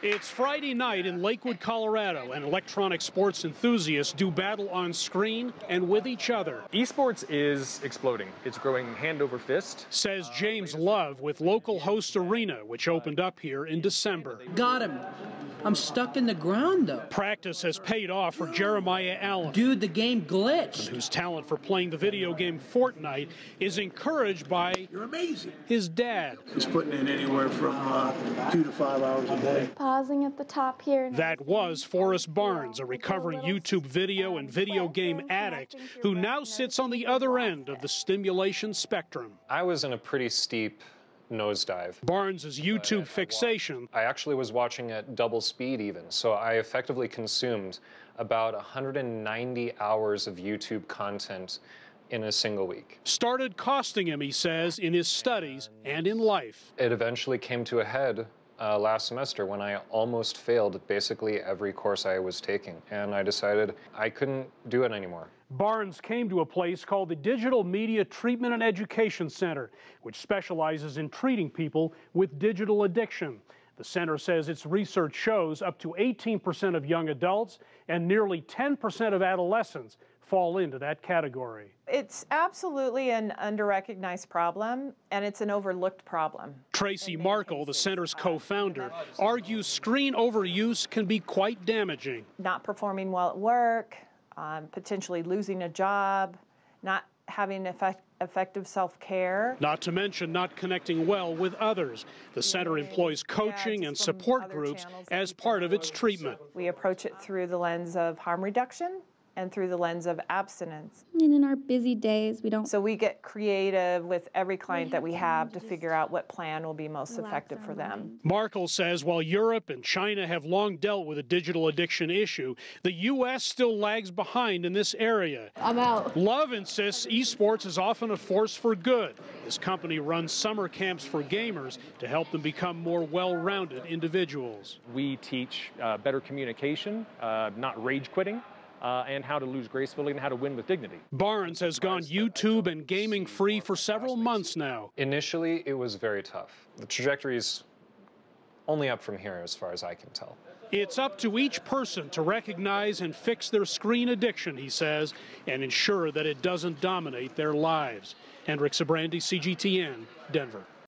It's Friday night in Lakewood, Colorado, and electronic sports enthusiasts do battle on screen and with each other. Esports is exploding. It's growing hand over fist. Says James Love with local host Arena, which opened up here in December. Got him. I'm stuck in the ground, though. Practice has paid off for Jeremiah Allen. Dude, the game glitched. Whose talent for playing the video game Fortnite is encouraged by You're amazing. His dad. He's putting in anywhere from 2 to 5 hours a day. Pausing at the top here. That was Forrest Barnes, a recovering YouTube video and video game addict who now sits on the other end of the stimulation spectrum. I was in a pretty steep nosedive. Barnes' YouTube fixation. I actually was watching at double speed even, so I effectively consumed about 190 hours of YouTube content in a single week. Started costing him, he says, in his studies and in life. It eventually came to a head last semester when I almost failed basically every course I was taking, and I decided I couldn't do it anymore. Barnes came to a place called the Digital Media Treatment and Education Center, which specializes in treating people with digital addiction. The center says its research shows up to 18% of young adults and nearly 10% of adolescents fall into that category. It's absolutely an underrecognized problem, and it's an overlooked problem. Tracy Markle, the center's co-founder, argues screen overuse can be quite damaging. Not performing well at work, potentially losing a job, not having effective self-care. Not to mention not connecting well with others. The center employs coaching and support groups as part of its treatment. We approach it through the lens of harm reduction and through the lens of abstinence. And in our busy days, we don't... So we get creative with every client that we have to figure out what plan will be most effective for them. Markle says while Europe and China have long dealt with a digital addiction issue, the U.S. still lags behind in this area. I'm out. Love insists esports is often a force for good. His company runs summer camps for gamers to help them become more well-rounded individuals. We teach better communication, not rage quitting, and how to lose gracefully and how to win with dignity. Barnes has gone YouTube and gaming free for several months now. Initially, it was very tough. The trajectory's only up from here as far as I can tell. It's up to each person to recognize and fix their screen addiction, he says, and ensure that it doesn't dominate their lives. Hendrik, Sybrandy, CGTN, Denver.